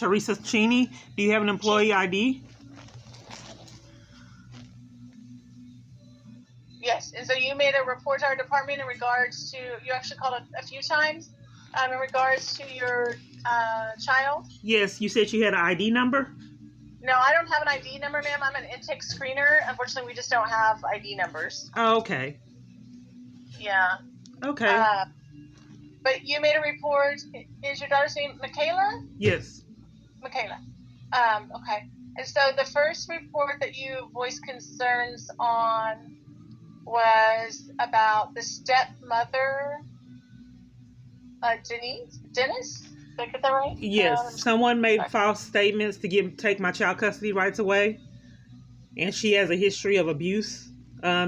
Teresa Cheney. Do you have an employee ID? Yes, and so you made a report to our department in regards to, you actually called a few times in regards to your child? Yes, you said you had an ID number? No, I don't have an ID number, ma'am. I'm an intake screener. Unfortunately, we just don't have ID numbers. Oh, okay. Yeah. Okay. But you made a report. Is your daughter's name Michaela? Yes. Michaela. Okay. And so the first report that you voiced concerns on was about the stepmother, Dennis? Did I get that right? Yes. Someone made false statements to take my child custody rights away. And she has a history of abuse,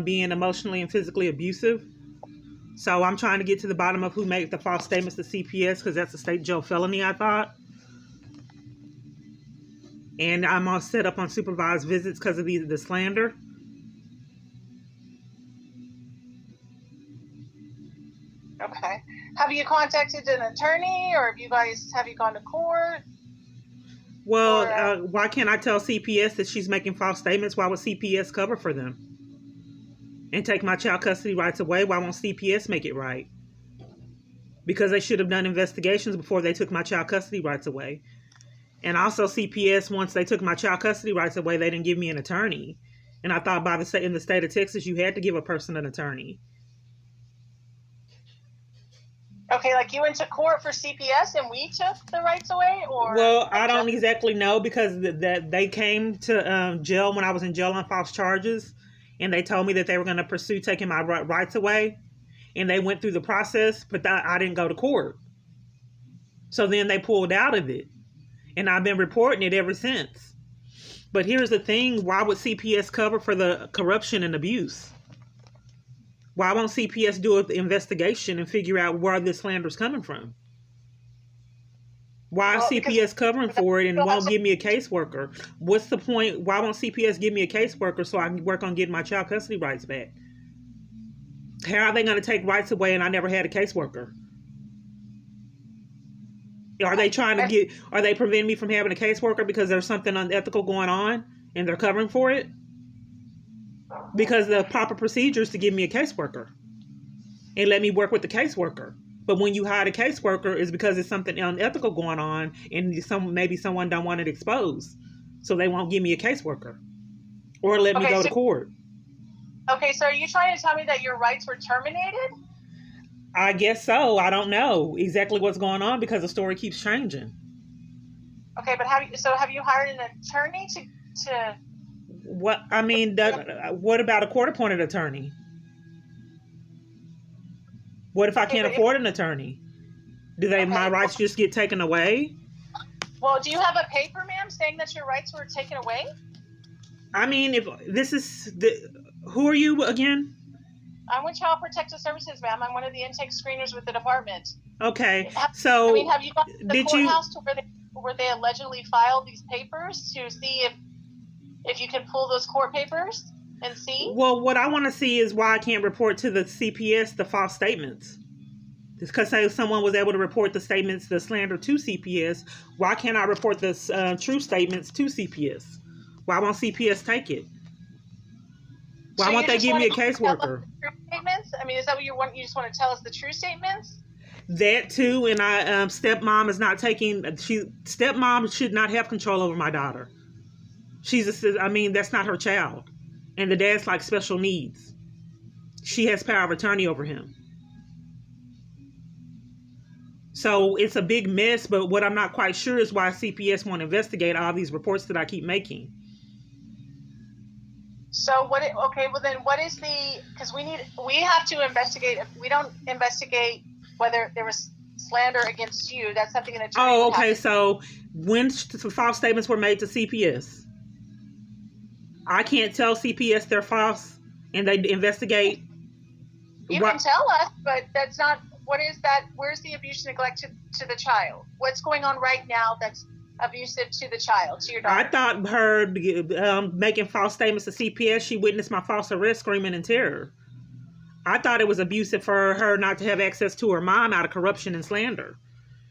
being emotionally and physically abusive. So I'm trying to get to the bottom of who made the false statements to CPS, because that's a state jail felony, I thought. And I'm all set up on supervised visits because of the slander. Okay. Have you contacted an attorney, or have you gone to court? Well, why can't I tell CPS that she's making false statements? Why would CPS cover for them and take my child custody rights away? Why won't CPS make it right? Because they should have done investigations before they took my child custody rights away. And also CPS, once they took my child custody rights away, they didn't give me an attorney. And I thought in the state of Texas, you had to give a person an attorney. Okay, like you went to court for CPS and we took the rights away, or? Well, I don't exactly know, because they came to jail when I was in jail on false charges, and they told me that they were going to pursue taking my rights away, and they went through the process, but I didn't go to court. So then they pulled out of it, and I've been reporting it ever since. But here's the thing: why would CPS cover for the corruption and abuse? Why won't CPS do an investigation and figure out where this slander is coming from? Why is CPS covering for it and won't give me a caseworker? What's the point? Why won't CPS give me a caseworker so I can work on getting my child custody rights back? How are they going to take rights away and I never had a caseworker? Are they preventing me from having a caseworker because there's something unethical going on and they're covering for it? Because the proper procedure is to give me a caseworker and let me work with the caseworker. But when you hire a caseworker, it's because there's something unethical going on, and maybe someone don't want it exposed, so they won't give me a caseworker or let me go to court. Okay, so are you trying to tell me that your rights were terminated? I guess so. I don't know exactly what's going on because the story keeps changing. Okay, but have you hired an attorney to? What I mean, what about a court-appointed attorney? What if I can't afford an attorney? My rights just get taken away? Well, do you have a paper, ma'am, saying that your rights were taken away? I mean, who are you again? I'm with Child Protective Services, ma'am. I'm one of the intake screeners with the department. Okay, so have you gone to the courthouse to where they allegedly filed these papers to see if you can pull those court papers and see? Well, what I want to see is why I can't report to the CPS the false statements. Because someone was able to report the statements, the slander, to CPS. Why can't I report the true statements to CPS? Why won't CPS take it? Why won't they give me a caseworker? Statements? I mean, is that what you want? You just want to tell us the true statements? That too, and stepmom is not taking. Stepmom should not have control over my daughter. That's not her child. And the dad's like special needs. She has power of attorney over him. So it's a big mess, but what I'm not quite sure is why CPS won't investigate all these reports that I keep making. So what is because we have to investigate. If we don't investigate whether there was slander against you, that's something an attorney. Oh, okay. So when false statements were made to CPS, I can't tell CPS they're false and they investigate. You can tell us, but that's not, what is that? Where's the abuse and neglect to the child? What's going on right now that's abusive to the child, to your daughter? I thought her making false statements to CPS, she witnessed my false arrest, screaming in terror. I thought it was abusive for her not to have access to her mom out of corruption and slander.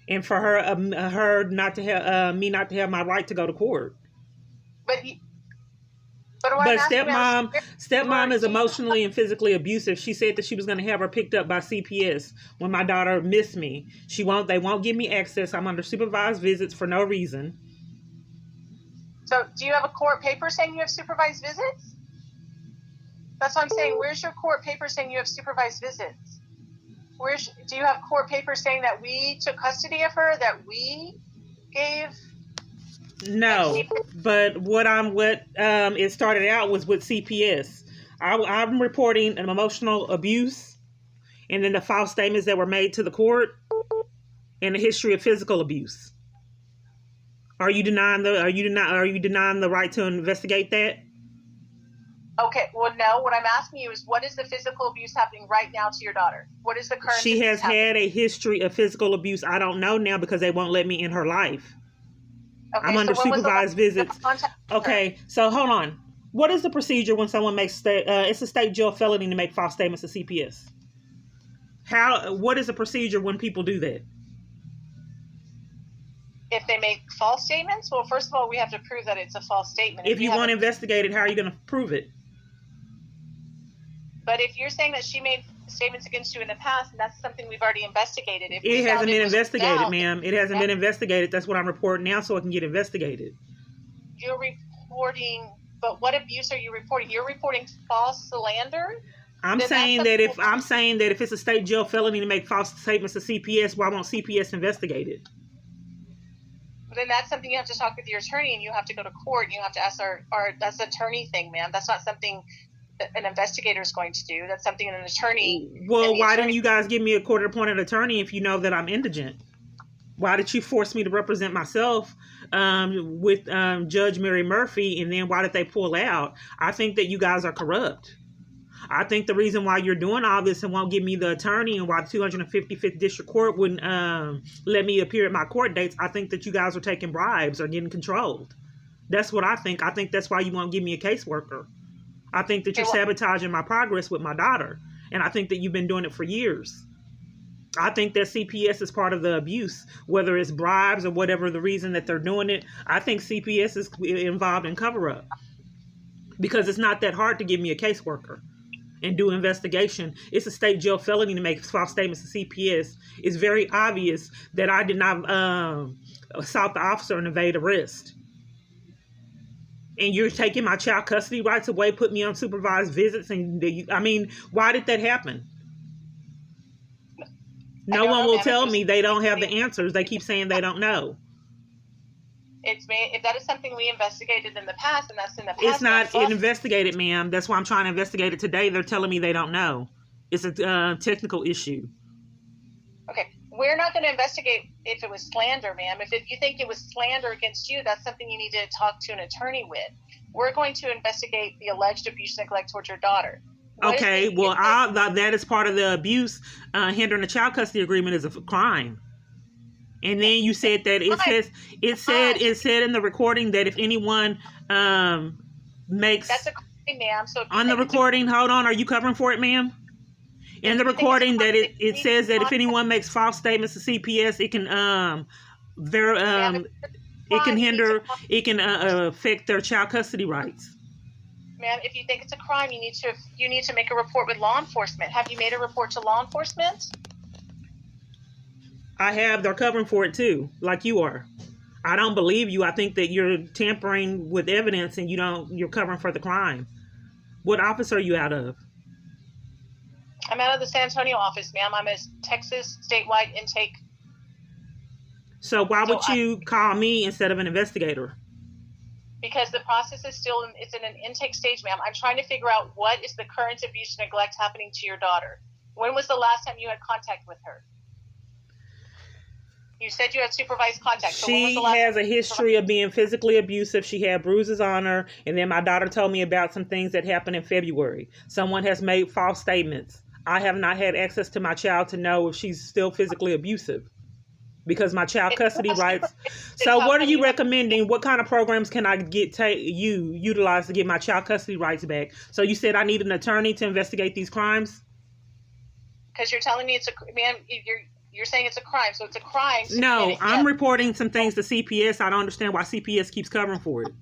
and for her not to have me not to have my right to go to court. But what I'm But asking about stepmom is emotionally and physically abusive. She said that she was going to have her picked up by CPS when my daughter missed me. They won't give me access. I'm under supervised visits for no reason. So do you have a court paper saying you have supervised visits? That's what I'm saying. Where's your court paper saying you have supervised visits? Do you have court paper saying that we took custody of her, that we gave? No, but it started out was with CPS. I'm reporting an emotional abuse, and then the false statements that were made to the court, and a history of physical abuse. Are you denying the right to investigate that? Okay, well, no. What I'm asking you is, what is the physical abuse happening right now to your daughter? What is the current? She has had a history of physical abuse. I don't know now because they won't let me in her life. Okay, I'm under supervised visits. Okay, so hold on. What is the procedure when someone makes it's a state jail felony to make false statements to CPS? What is the procedure when people do that? If they make false statements, well, first of all, we have to prove that it's a false statement. If you want to investigate it, how are you going to prove it? But if you're saying that she made statements against you in the past, and that's something we've already investigated. It hasn't been investigated, ma'am. It hasn't been investigated. That's what I'm reporting now, so it can get investigated. You're reporting, but what abuse are you reporting? You're reporting false slander? I'm saying that if it's a state jail felony to make false statements to CPS, why won't CPS investigate it? Then that's something you have to talk with your attorney, and you have to go to court, and you have to ask our that's an attorney thing, ma'am. That's not something an investigator is going to do. That's something an attorney. Well, why didn't you guys give me a court-appointed attorney if you know that I'm indigent? Why did you force me to represent myself with Judge Mary Murphy, and then why did they pull out? I think that you guys are corrupt. I think the reason why you're doing all this and won't give me the attorney, and why the 255th District Court wouldn't let me appear at my court dates, I think that you guys are taking bribes or getting controlled. That's what I think. I think that's why you won't give me a caseworker. I think that you're sabotaging my progress with my daughter. And I think that you've been doing it for years. I think that CPS is part of the abuse, whether it's bribes or whatever the reason that they're doing it. I think CPS is involved in cover-up because it's not that hard to give me a caseworker and do investigation. It's a state jail felony to make false statements to CPS. It's very obvious that I did not assault the officer and evade arrest. And you're taking my child custody rights away, put me on supervised visits. And why did that happen? No one will tell me. They don't have the answers. They keep saying they don't know. If that is something we investigated in the past, and that's in the past. It's not investigated, ma'am. That's why I'm trying to investigate it today. They're telling me they don't know. It's a technical issue. Okay. We're not going to investigate if it was slander, ma'am. If you think it was slander against you, that's something you need to talk to an attorney with. We're going to investigate the alleged abuse and neglect towards your daughter. That is part of the abuse. Hindering the child custody agreement is a crime. And then you said that it said in the recording that if anyone makes that's a crime, ma'am. So on the recording, hold on, are you covering for it, ma'am? In the recording that it says that if anyone makes false statements to CPS, it can it can affect their child custody rights. Ma'am, if you think it's a crime, you need to make a report with law enforcement. Have you made a report to law enforcement? I have. They're covering for it too, like you are. I don't believe you. I think that you're tampering with evidence and you're covering for the crime. What office are you out of? I'm out of the San Antonio office, ma'am. I'm a Texas statewide intake. So why would you call me instead of an investigator? Because the process is it's in an intake stage, ma'am. I'm trying to figure out what is the current abuse and neglect happening to your daughter. When was the last time you had contact with her? You said you had supervised contact. So she has a history of being physically abusive. She had bruises on her. And then my daughter told me about some things that happened in February. Someone has made false statements. I have not had access to my child to know if she's still physically abusive because my child custody rights. So what are you recommending? What kind of programs can I utilize to get my child custody rights back? So you said I need an attorney to investigate these crimes? Because you're telling me ma'am, You're saying it's a crime, so it's a crime. No, I'm reporting some things to CPS. I don't understand why CPS keeps covering for it.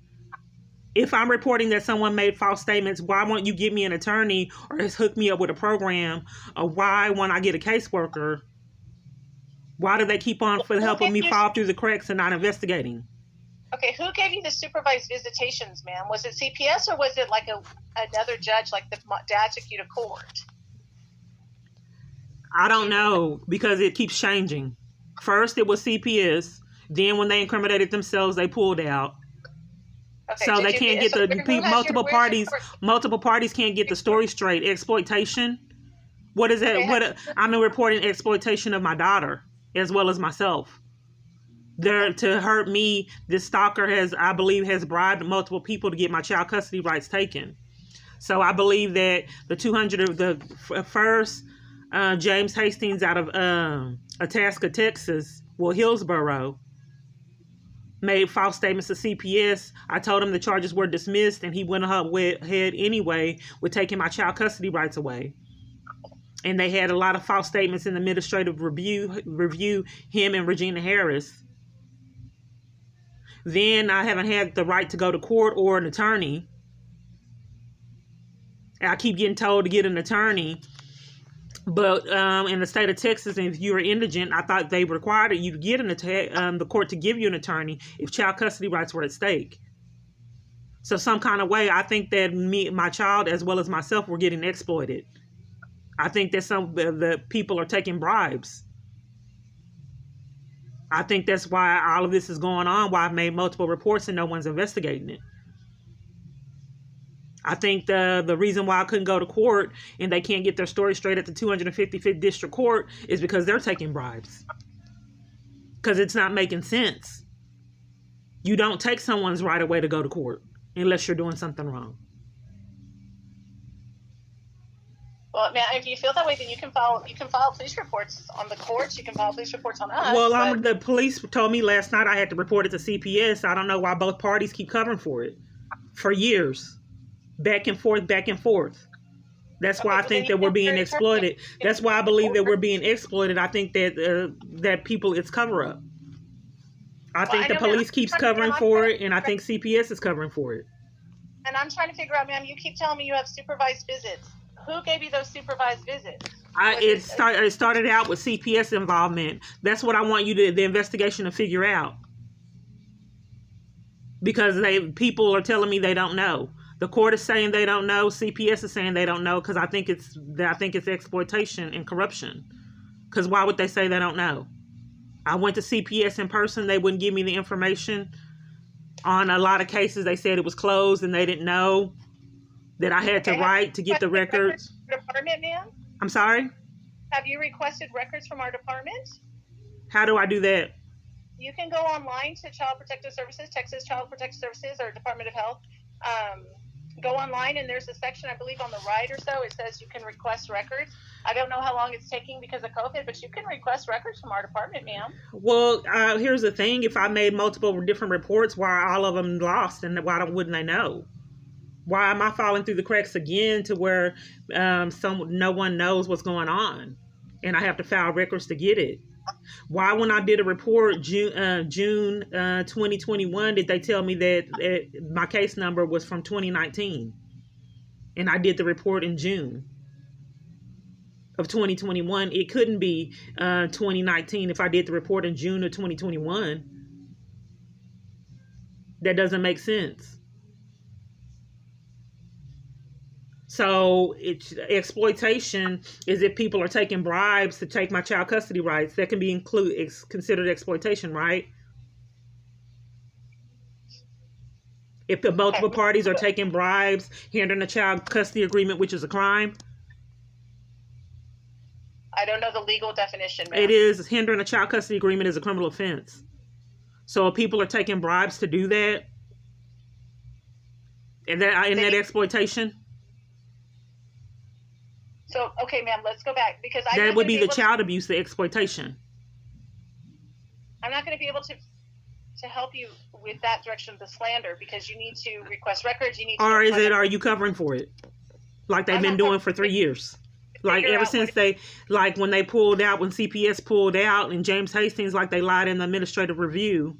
If I'm reporting that someone made false statements, why won't you give me an attorney or just hook me up with a program? Or why, when I get a caseworker, why do they keep on helping me fall through the cracks and not investigating? Okay, who gave you the supervised visitations, ma'am? Was it CPS or was it like another judge, like the dad took you to court? I don't know, because it keeps changing. First, it was CPS. Then, when they incriminated themselves, they pulled out. Okay, so they can't get multiple parties can't get the story straight. Exploitation. What is that? Okay, I'm reporting exploitation of my daughter as well as myself. They're to hurt me. This stalker I believe has bribed multiple people to get my child custody rights taken. So I believe that the 200 of the first James Hastings out of Itasca, Texas, Hillsborough, made false statements to CPS. I told him the charges were dismissed, and he went ahead anyway with taking my child custody rights away. And they had a lot of false statements in the administrative review, him and Regina Harris. Then I haven't had the right to go to court or an attorney. I keep getting told to get an attorney. But in the state of Texas, if you were indigent, I thought they required you to get the court to give you an attorney if child custody rights were at stake. So some kind of way, I think that my child, as well as myself, were getting exploited. I think that some of the people are taking bribes. I think that's why all of this is going on, why I've made multiple reports and no one's investigating it. I think the reason why I couldn't go to court and they can't get their story straight at the 255th District Court is because they're taking bribes. Because it's not making sense. You don't take someone's right away to go to court unless you're doing something wrong. Well, man, if you feel that way, then you can file police reports on the courts. You can file police reports on us. Well, the police told me last night I had to report it to CPS. I don't know why both parties keep covering for it for years. Back and forth, back and forth. That's why I think that we're being exploited. That's why I believe that we're being exploited. I think that people, it's cover up. I think the police keeps covering for it, and I think CPS is covering for it. And I'm trying to figure out, ma'am, you keep telling me you have supervised visits. Who gave you those supervised visits? It started out with CPS involvement. That's what I want the investigation to figure out. Because people are telling me they don't know. The court is saying they don't know. CPS is saying they don't know because I think it's exploitation and corruption. Because why would they say they don't know? I went to CPS in person. They wouldn't give me the information. On a lot of cases, they said it was closed and they didn't know that I had to write to get the records. Department, ma'am? I'm sorry? Have you requested records from our department? How do I do that? You can go online to Child Protective Services, Texas Child Protective Services, or Department of Health. Go online and there's a section, I believe on the right or so, it says you can request records. I don't know how long it's taking because of COVID, but you can request records from our department, ma'am. Well, here's the thing. If I made multiple different reports, why are all of them lost and why wouldn't they know? Why am I falling through the cracks again to where no one knows what's going on and I have to file records to get it? Why, when I did a report June 2021, did they tell me that my case number was from 2019? And I did the report in June of 2021. It couldn't be 2019 if I did the report in June of 2021. That doesn't make sense. So exploitation is if people are taking bribes to take my child custody rights. That can be considered exploitation, right? If the multiple parties are taking bribes, hindering a child custody agreement, which is a crime. I don't know the legal definition, ma'am. It is. Hindering a child custody agreement is a criminal offense. So if people are taking bribes to do that, and that exploitation. So, okay, ma'am, let's go back because that would be the child abuse, the exploitation. I'm not going to be able to help you with that direction of the slander because you need to request records. Are you covering for it? Like they've been doing for 3 years? Like figure ever out since they, like when they pulled out, when CPS pulled out, and James Hastings, like they lied in the administrative review.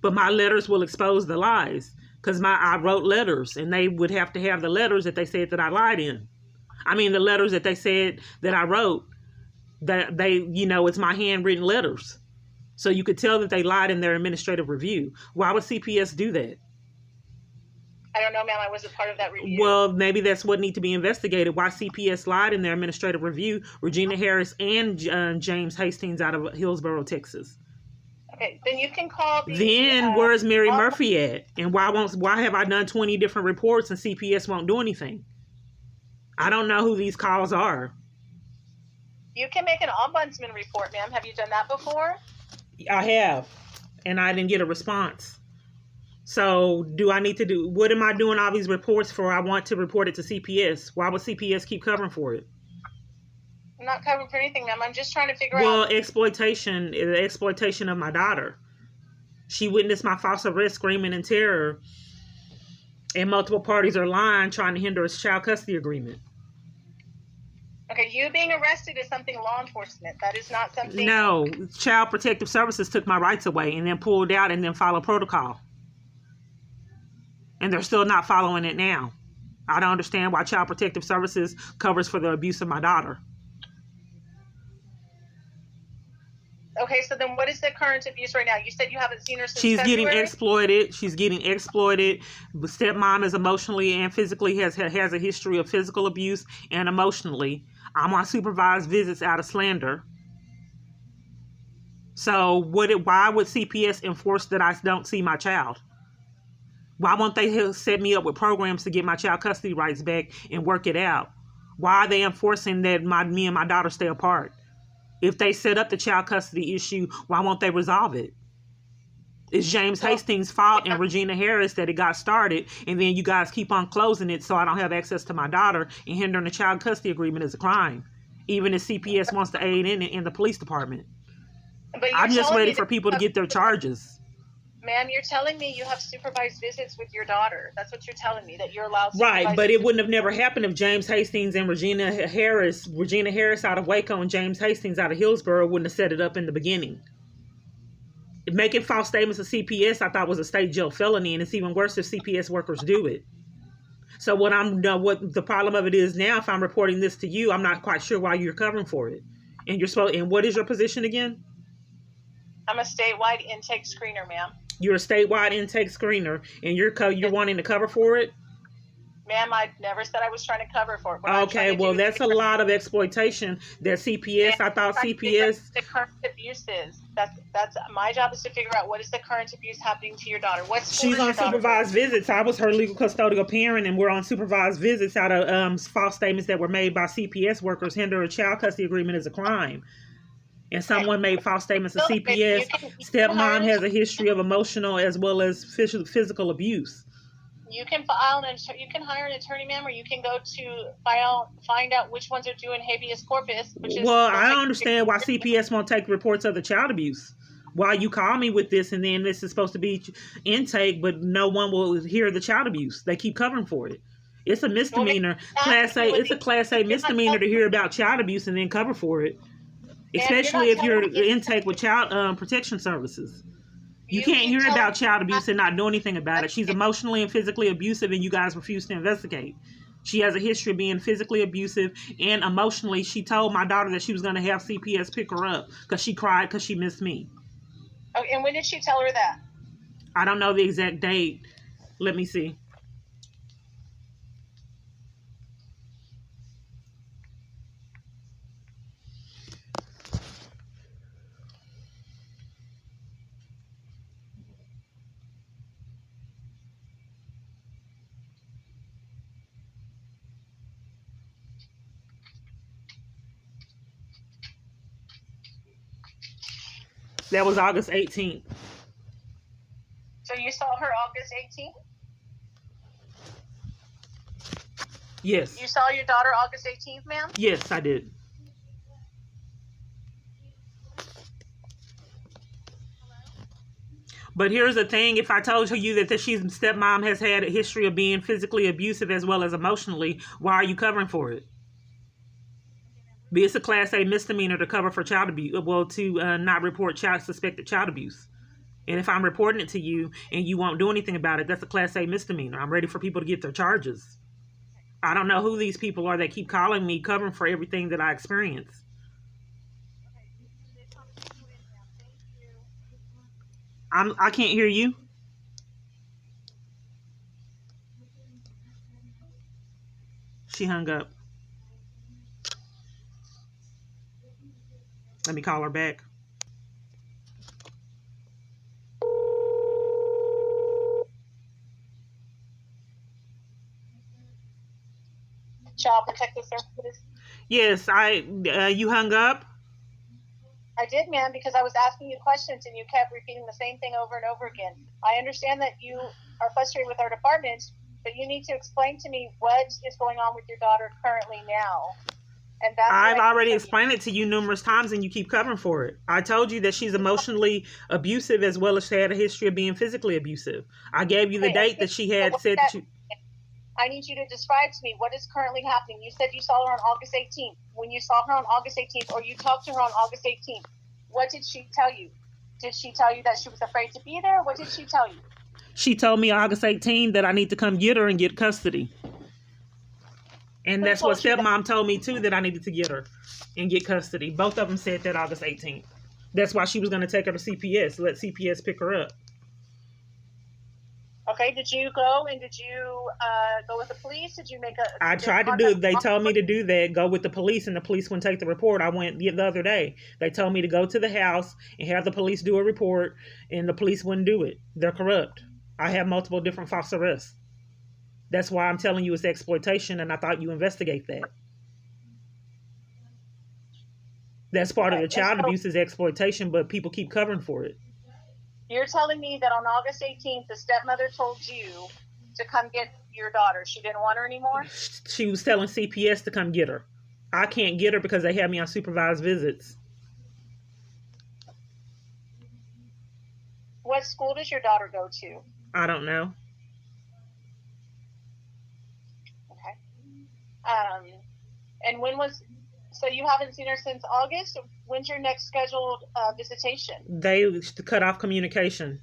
But my letters will expose the lies because I wrote letters, and they would have to have the letters that they said that I lied in. I mean, the letters that they said that I wrote, that they, it's my handwritten letters. So you could tell that they lied in their administrative review. Why would CPS do that? I don't know, ma'am. I wasn't part of that review. Well, maybe that's what needs to be investigated. Why CPS lied in their administrative review, Regina Harris and James Hastings out of Hillsborough, Texas. Okay, then you can call the... Then where's Mary Murphy at? And why have I done 20 different reports and CPS won't do anything? I don't know who these calls are. You can make an ombudsman report, ma'am. Have you done that before? I have, and I didn't get a response. So what am I doing all these reports for? I want to report it to CPS. Why would CPS keep covering for it? I'm not covering for anything, ma'am. I'm just trying to figure out... Well, the exploitation of my daughter. She witnessed my false arrest, screaming in terror, and multiple parties are lying, trying to hinder a child custody agreement. Okay, you being arrested is something law enforcement. That is not something... No, Child Protective Services took my rights away and then pulled out and then followed protocol. And they're still not following it now. I don't understand why Child Protective Services covers for the abuse of my daughter. Okay, so then what is the current abuse right now? You said you haven't seen her since She's February? getting exploited. She's getting exploited. Stepmom is emotionally and physically has a history of physical abuse and emotionally. I'm on supervised visits out of Slander. So why would CPS enforce that I don't see my child? Why won't they set me up with programs to get my child custody rights back and work it out? Why are they enforcing that me and my daughter stay apart? If they set up the child custody issue, why won't they resolve it? It's James Hastings' fault and Regina Harris that it got started, and then you guys keep on closing it so I don't have access to my daughter, and hindering the child custody agreement is a crime. Even if CPS wants to aid in the police department. I'm just ready for people to get their charges. Ma'am, you're telling me you have supervised visits with your daughter. That's what you're telling me, that you're allowed to. Right, but it wouldn't have never happened if James Hastings and Regina Harris out of Waco and James Hastings out of Hillsborough wouldn't have set it up in the beginning. Making false statements to CPS, I thought was a state jail felony, and it's even worse if CPS workers do it. So what the problem of it is now, if I'm reporting this to you, I'm not quite sure why you're covering for it. And what is your position again? I'm a statewide intake screener, ma'am. You're a statewide intake screener, and you're wanting to cover for it? Ma'am, I never said I was trying to cover for it. Okay, well, that's a lot of exploitation that CPS, I thought CPS... The current abuse is. That's my job is to figure out what is the current abuse happening to your daughter. She's on supervised visits. I was her legal custodial parent, and we're on supervised visits out of false statements that were made by CPS workers. Hinder a child custody agreement is a crime. And someone made false statements to CPS. Stepmom has a history of emotional as well as physical abuse. You can you can hire an attorney, ma'am, or you can go to find out which ones are doing habeas corpus. Well, I don't understand why CPS won't take reports of the child abuse. Why you call me with this, and then this is supposed to be intake, but no one will hear the child abuse. They keep covering for it. It's a misdemeanor. It's a Class A misdemeanor to hear about child abuse and then cover for it. Especially if you're intake with child protection services. You can't hear about child abuse and not do anything about it. She's emotionally and physically abusive, and you guys refuse to investigate. She has a history of being physically abusive and emotionally. She told my daughter that she was going to have CPS pick her up because she cried because she missed me. Oh, and when did she tell her that? I don't know the exact date. Let me see. That was August 18th. So you saw her August 18th? Yes. You saw your daughter August 18th, ma'am? Yes, I did. But here's the thing. If I told you that she's stepmom has had a history of being physically abusive as well as emotionally, why are you covering for it? It's a Class A misdemeanor to cover for child abuse. Well, to not report suspected child abuse. And if I'm reporting it to you and you won't do anything about it, that's a Class A misdemeanor. I'm ready for people to get their charges. I don't know who these people are that keep calling me, covering for everything that I experience. I can't hear you. She hung up. Let me call her back. Child Protective Services. Yes, you hung up. I did, ma'am, because I was asking you questions and you kept repeating the same thing over and over again. I understand that you are frustrated with our department, but you need to explain to me what is going on with your daughter currently now. And that's I've already explained it to you numerous times and you keep covering for it. I told you that she's emotionally abusive as well as she had a history of being physically abusive. I gave you the date that she had said that you... I need you to describe to me what is currently happening. You said you saw her on August 18th. When you saw her on August 18th, or you talked to her on August 18th, what did she tell you? Did she tell you that she was afraid to be there? What did she tell you? She told me August 18th that I need to come get her and get custody. And that's what stepmom told me too, that I needed to get her and get custody. Both of them said that August 18th. That's why she was going to take her to CPS, let CPS pick her up. Okay, did you go and did you go with the police? Did you make a... I tried to do it. They told me to do that, go with the police, and the police wouldn't take the report. I went the other day. They told me to go to the house and have the police do a report, and the police wouldn't do it. They're corrupt. I have multiple different false arrests. That's why I'm telling you it's exploitation, and I thought you investigate that. That's part of the child abuse is exploitation, but people keep covering for it. You're telling me that on August 18th, the stepmother told you to come get your daughter. She didn't want her anymore? She was telling CPS to come get her. I can't get her because they have me on supervised visits. What school does your daughter go to? I don't know. Okay. And when was... So you haven't seen her since August? When's your next scheduled visitation? They cut off communication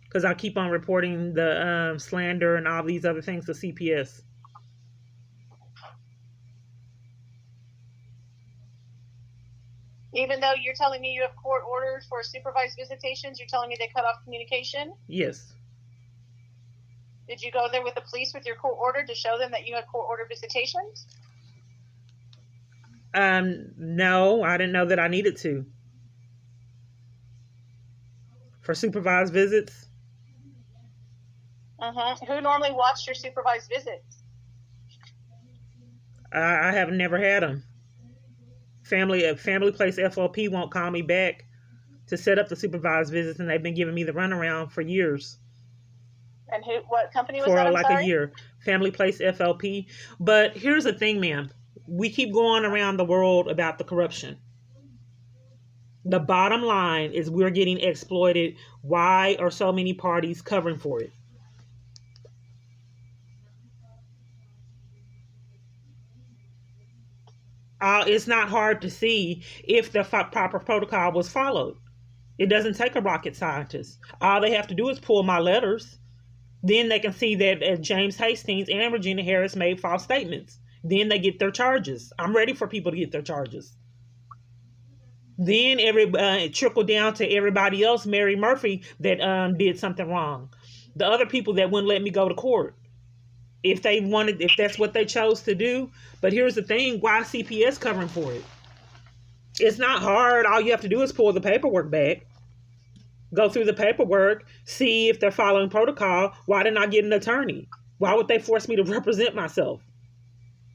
because I keep on reporting the slander and all these other things to CPS. Even though you're telling me you have court orders for supervised visitations, you're telling me they cut off communication? Yes. Did you go there with the police with your court order to show them that you had court order visitations? No, I didn't know that I needed to. For supervised visits? Who normally watched your supervised visits? I have never had them. Family Place FLP won't call me back to set up the supervised visits, and they've been giving me the runaround for years. And what company was that? I'm sorry? A year. Family Place FLP. But here's the thing, ma'am. We keep going around the world about the corruption. The bottom line is we're getting exploited. Why are so many parties covering for it? It's not hard to see if the proper protocol was followed. It doesn't take a rocket scientist. All they have to do is pull my letters. Then they can see that James Hastings and Regina Harris made false statements. Then they get their charges. I'm ready for people to get their charges. Then it trickled down to everybody else, Mary Murphy, that did something wrong. The other people that wouldn't let me go to court. If that's what they chose to do. But here's the thing, why CPS covering for it? It's not hard. All you have to do is pull the paperwork back. Go through the paperwork, see if they're following protocol. Why didn't I get an attorney? Why would they force me to represent myself?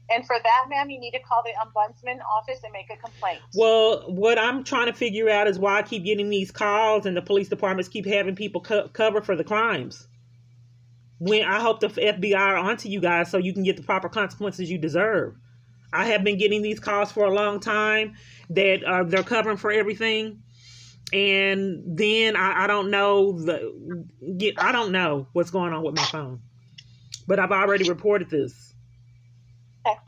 And for that, ma'am, you need to call the Ombudsman office and make a complaint. Well, what I'm trying to figure out is why I keep getting these calls and the police departments keep having people cover for the crimes. When I hope the FBI are onto you guys so you can get the proper consequences you deserve. I have been getting these calls for a long time that they're covering for everything. And then I don't know I don't know what's going on with my phone. But I've already reported this. Okay.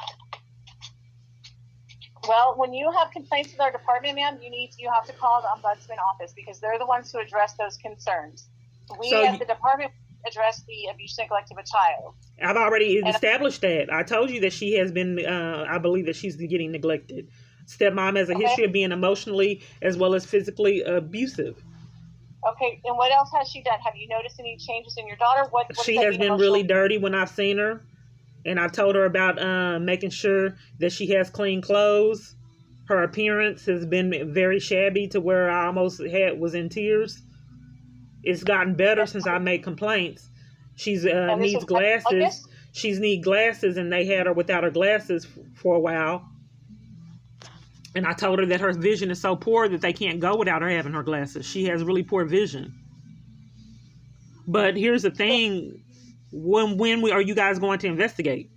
Well, when you have complaints with our department, ma'am, you have to call the Ombudsman office because they're the ones who address those concerns. We So at the department address the abuse and neglect of a child. I've already And established that. I told you that she has been, I believe that she's been getting neglected. Stepmom has a Okay. history of being emotionally as well as physically abusive. Okay, and what else has she done? Have you noticed any changes in your daughter? What She does that has mean been emotional- really dirty when I've seen her. And I've told her about making sure that she has clean clothes. Her appearance has been very shabby to where I almost was in tears. It's gotten better since I made complaints. She's And this needs is August? glasses. She's need glasses, and they had her without her glasses for a while. And I told her that her vision is so poor that they can't go without her having her glasses. She has really poor vision. But here's the thing: are you guys going to investigate?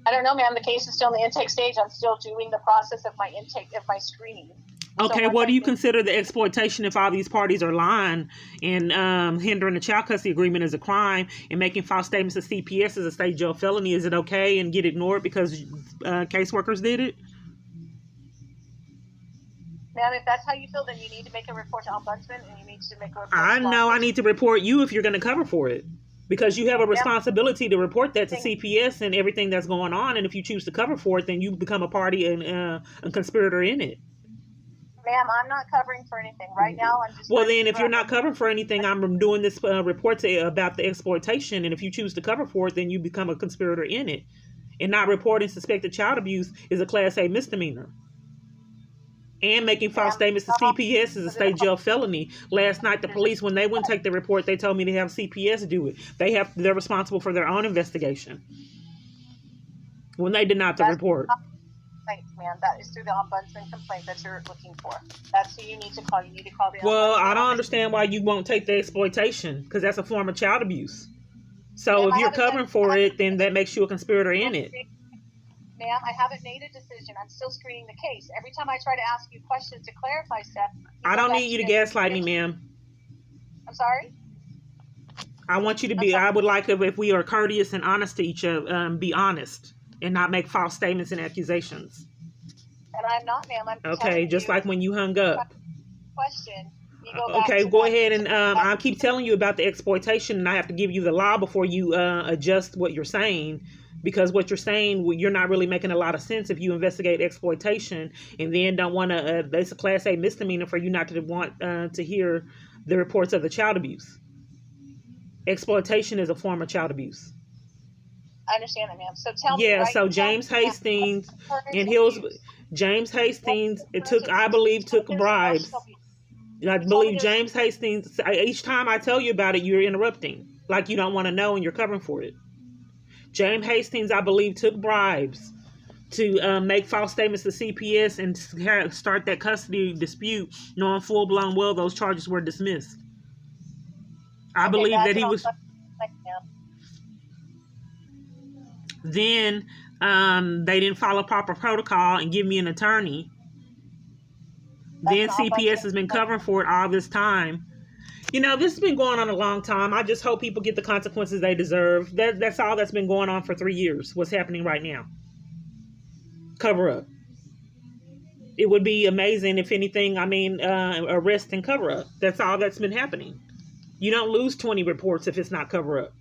I don't know, ma'am. The case is still in the intake stage. I'm still doing the process of my intake, of my screening. Okay, So what do you consider the exploitation if all these parties are lying and hindering the child custody agreement is a crime and making false statements to CPS is a state jail felony? Is it okay and get ignored because caseworkers did it? Ma'am, if that's how you feel, then you need to make a report to Ombudsman and you need to make a report. I know I need to report you if you're going to cover for it. Because you have a responsibility to report that to CPS and everything that's going on. And if you choose to cover for it, then you become a party and a conspirator in it. Ma'am, I'm not covering for anything. Right now, I'm just... Well, then, if you're not covering for anything, I'm doing this report about the exploitation. And if you choose to cover for it, then you become a conspirator in it. And not reporting suspected child abuse is a Class A misdemeanor. And making false statements to CPS is a state jail felony. Last night, the police, when they went to take the report, they told me to have CPS do it. They're responsible for their own investigation. When they denied the report. Thanks, man. That is through the Ombudsman complaint that you're looking for. That's who you need to call. You need to call the Ombudsman. Well, I don't understand why you won't take the exploitation, because that's a form of child abuse. So if you're covering for it, then that makes you a conspirator in it. Ma'am, I haven't made a decision. I'm still screening the case. Every time I try to ask you questions to clarify stuff... I don't need you to gaslight me, ma'am. I'm sorry? I want you to be... I would like if we are courteous and honest to each other, be honest and not make false statements and accusations. And I'm not, ma'am. I'm okay, just like when you hung up. Question. Go okay, go ahead and I keep telling you about the exploitation, and I have to give you the law before you adjust what you're saying. Because what you're saying, you're not really making a lot of sense if you investigate exploitation and then don't want to, it's a Class A misdemeanor for you not to want to hear the reports of the child abuse. Exploitation is a form of child abuse. I understand that, ma'am. So tell me. Yeah, so James Hastings and James Hastings, I believe, took bribes. I believe James Hastings, each time I tell you about it, you're interrupting. Like you don't want to know and you're covering for it. James Hastings, I believe, took bribes to make false statements to CPS and start that custody dispute, knowing full-blown well those charges were dismissed. I believe that he was... Then they didn't follow proper protocol and give me an attorney. Then CPS has been covering for it all this time. You know, this has been going on a long time. I just hope people get the consequences they deserve. That's all that's been going on for 3 years. What's happening right now? Cover up. It would be amazing if anything, arrest and cover up. That's all that's been happening. You don't lose 20 reports if it's not cover up.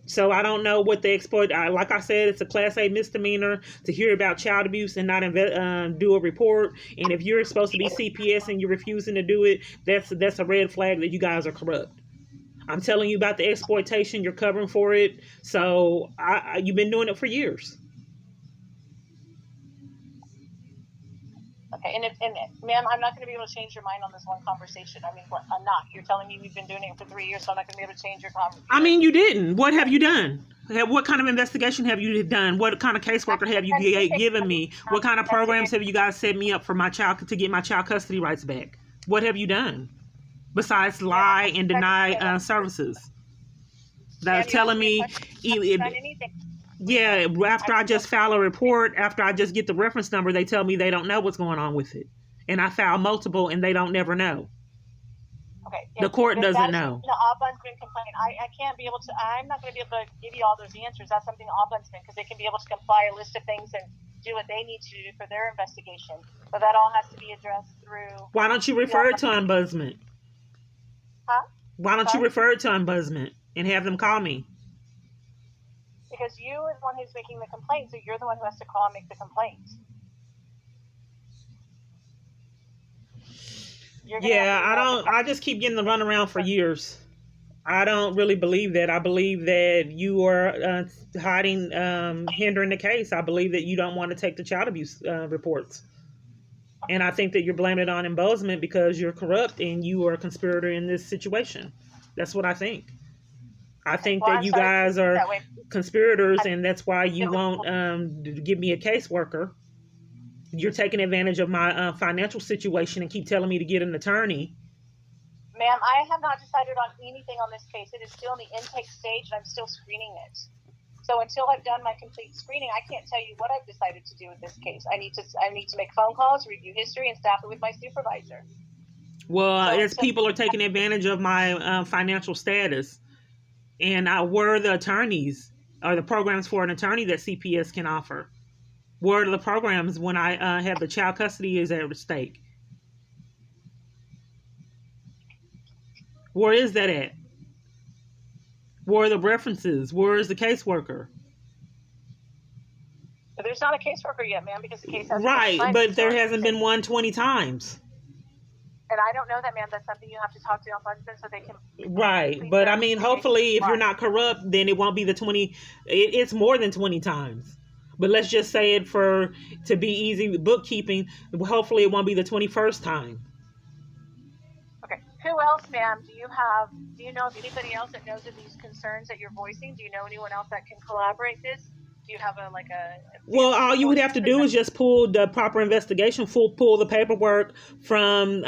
So I don't know what they exploit. Like I said, it's a Class A misdemeanor to hear about child abuse and not do a report. And if you're supposed to be CPS and you're refusing to do it, that's a red flag that you guys are corrupt. I'm telling you about the exploitation. You're covering for it. So you've been doing it for years. Okay, and ma'am, I'm not going to be able to change your mind on this one conversation. I mean, I'm not. You're telling me we've been doing it for 3 years, so I'm not going to be able to change your conversation. I mean, you didn't. What have you done? What kind of investigation have you done? What kind of caseworker have you given me? What kind of programs have you guys set me up for my child to get my child custody rights back? What have you done besides lie and deny services? They're telling me. Yeah, after I just file a report, after I just get the reference number, they tell me they don't know what's going on with it. And I file multiple and they don't never know. Okay. The court doesn't know. The Ombudsman complaint. I can't be able to, I'm not going to be able to give you all those answers. That's something the Ombudsman, because they can be able to comply a list of things and do what they need to do for their investigation. But that all has to be addressed through. Why don't you refer it to Ombudsman? Huh? Why don't you refer it to Ombudsman and have them call me? Because you are the one who's making the complaint, so you're the one who has to call and make the complaint. I just keep getting the runaround for years. I don't really believe that. I believe that you are hiding, hindering the case. I believe that you don't want to take the child abuse reports. And I think that you're blaming it on Ombudsman because you're corrupt and you are a conspirator in this situation. That's what I think. I think that you guys are conspirators, and that's why you won't give me a caseworker. You're taking advantage of my financial situation and keep telling me to get an attorney. Ma'am, I have not decided on anything on this case. It is still in the intake stage, and I'm still screening it. So until I've done my complete screening, I can't tell you what I've decided to do with this case. I need to make phone calls, review history, and staff it with my supervisor. Well, as people are taking advantage of my financial status, and where are the attorneys or the programs for an attorney that CPS can offer? Where are the programs when I have the child custody is at stake? Where is that at? Where are the references? Where is the caseworker? There's not a caseworker yet, ma'am, because the case hasn't right, been but there hasn't been one 20 times. And I don't know that, ma'am. That's something you have to talk to Ombudsman so they can. Right, but I mean, hopefully, if you're not corrupt, then it won't be the 20. It's more than 20 times. But let's just say it to be easy with bookkeeping. Hopefully, it won't be the 21st time. Okay. Who else, ma'am? Do you know of anybody else that knows of these concerns that you're voicing? Do you know anyone else that can collaborate this? Do you have a Well, all you would have to do is just pull the proper investigation, pull the paperwork from